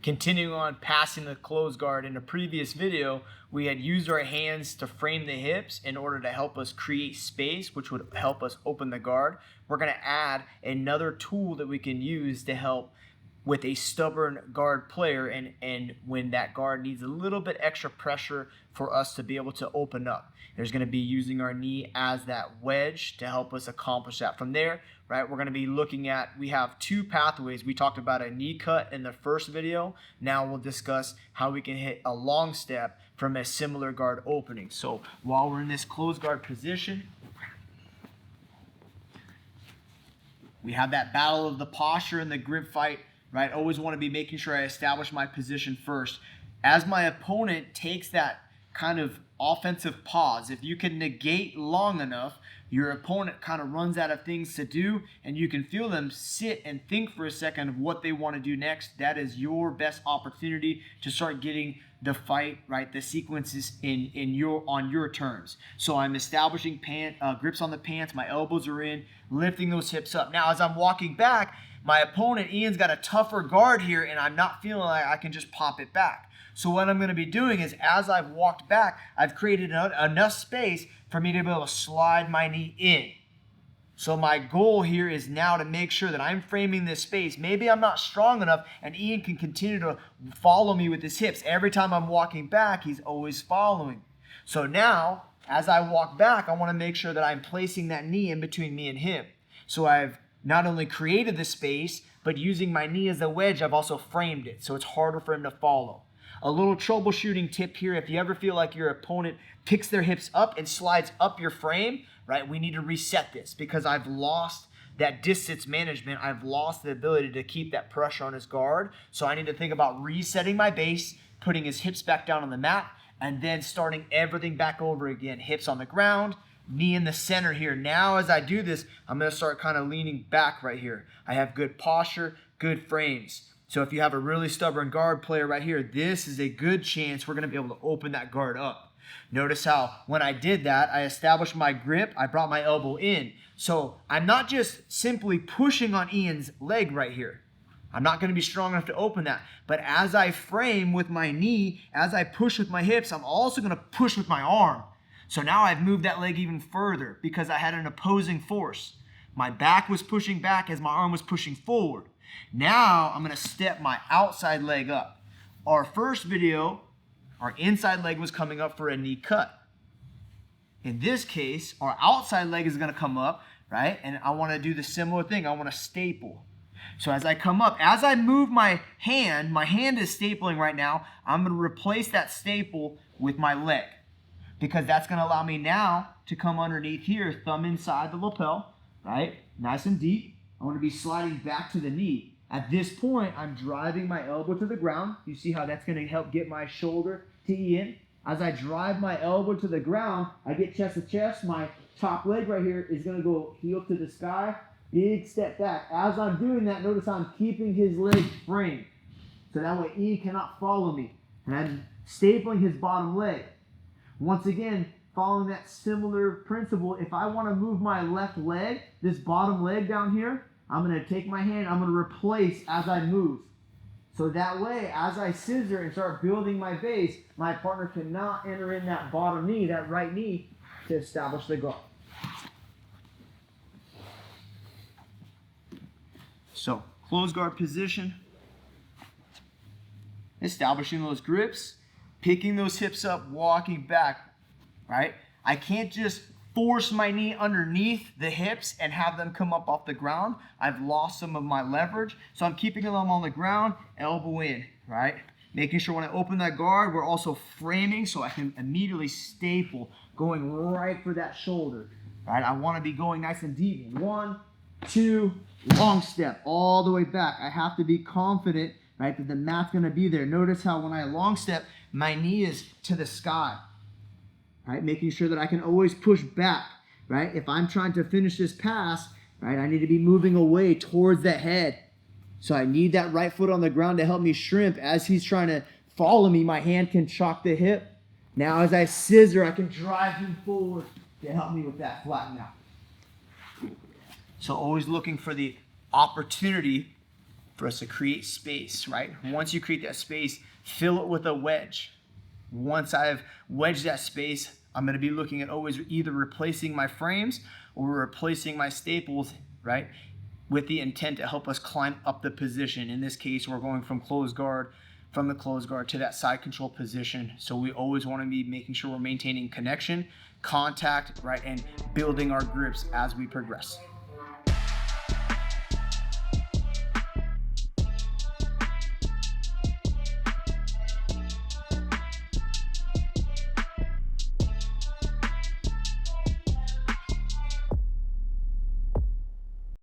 Continuing on passing the closed guard, in a previous video, we had used our hands to frame the hips in order to help us create space, which would help us open the guard. We're going to add another tool that we can use to help with a stubborn guard player and when that guard needs a little bit extra pressure for us to be able to open up. There's going to be using our knee as that wedge to help us accomplish that. From there, right, we're going to be looking at, we have two pathways. We talked about a knee cut in the first video. Now we'll discuss how we can hit a long step from a similar guard opening. So while we're in this closed guard position, we have that battle of the posture and the grip fight, right? Always want to be making sure I establish my position first. As my opponent takes that kind of offensive pause, if you can negate long enough, your opponent kind of runs out of things to do, and you can feel them sit and think for a second of what they want to do next. That is your best opportunity to start getting the fight, right, the sequences on your terms. So I'm establishing grips on the pants, my elbows are in, lifting those hips up. Now as I'm walking back, my opponent, Ian's got a tougher guard here, and I'm not feeling like I can just pop it back. So what I'm going to be doing is, as I've walked back, I've created enough space for me to be able to slide my knee in. So my goal here is now to make sure that I'm framing this space. Maybe I'm not strong enough, and Ian can continue to follow me with his hips. Every time I'm walking back, he's always following. So now, as I walk back, I want to make sure that I'm placing that knee in between me and him. So I've not only created the space, but using my knee as a wedge, I've also framed it, so it's harder for him to follow. A little troubleshooting tip here: if you ever feel like your opponent picks their hips up and slides up your frame, right, we need to reset this, because I've lost that distance management. I've lost the ability to keep that pressure on his guard. So I need to think about resetting my base, putting his hips back down on the mat, and then starting everything back over again. Hips on the ground, knee in the center here. Now as I do this, I'm going to start kind of leaning back right here. I have good posture, good frames. So if you have a really stubborn guard player right here, this is a good chance we're going to be able to open that guard up. Notice how when I did that, I established my grip, I brought my elbow in. So I'm not just simply pushing on Ian's leg right here. I'm not going to be strong enough to open that. But as I frame with my knee, as I push with my hips, I'm also going to push with my arm. So now I've moved that leg even further because I had an opposing force. My back was pushing back as my arm was pushing forward. Now I'm going to step my outside leg up. Our first video, our inside leg was coming up for a knee cut. In this case, our outside leg is going to come up, right? And I want to do the similar thing. I want to staple. So as I come up, as I move my hand is stapling right now. I'm going to replace that staple with my leg, because that's going to allow me now to come underneath here, thumb inside the lapel, right? Nice and deep. I want to be sliding back to the knee. At this point, I'm driving my elbow to the ground. You see how that's going to help get my shoulder to Ian. As I drive my elbow to the ground, I get chest to chest. My top leg right here is going to go heel to the sky. Big step back. As I'm doing that, notice I'm keeping his leg framed, so that way Ian cannot follow me. And I'm stapling his bottom leg. Once again, following that similar principle, if I want to move my left leg, this bottom leg down here, I'm going to take my hand, I'm going to replace as I move. So that way, as I scissor and start building my base, my partner cannot enter in that bottom knee, that right knee, to establish the guard. So, closed guard position, establishing those grips, picking those hips up, walking back, right? I can't just force my knee underneath the hips and have them come up off the ground. I've lost some of my leverage. So I'm keeping them on the ground, elbow in, right? Making sure when I open that guard, we're also framing so I can immediately staple, going right for that shoulder, right? I want to be going nice and deep. 1, 2, long step, all the way back. I have to be confident, right, that the mat's going to be there. Notice how when I long step, my knee is to the sky. Right, making sure that I can always push back, right? If I'm trying to finish this pass, right, I need to be moving away towards that head. So I need that right foot on the ground to help me shrimp. As he's trying to follow me, my hand can chalk the hip. Now as I scissor, I can drive him forward to help me with that flatten out. So always looking for the opportunity for us to create space, right? Once you create that space, fill it with a wedge. Once I've wedged that space, I'm going to be looking at always either replacing my frames or replacing my staples, right? With the intent to help us climb up the position. In this case, we're going from the closed guard to that side control position. So we always want to be making sure we're maintaining connection, contact, right? And building our grips as we progress.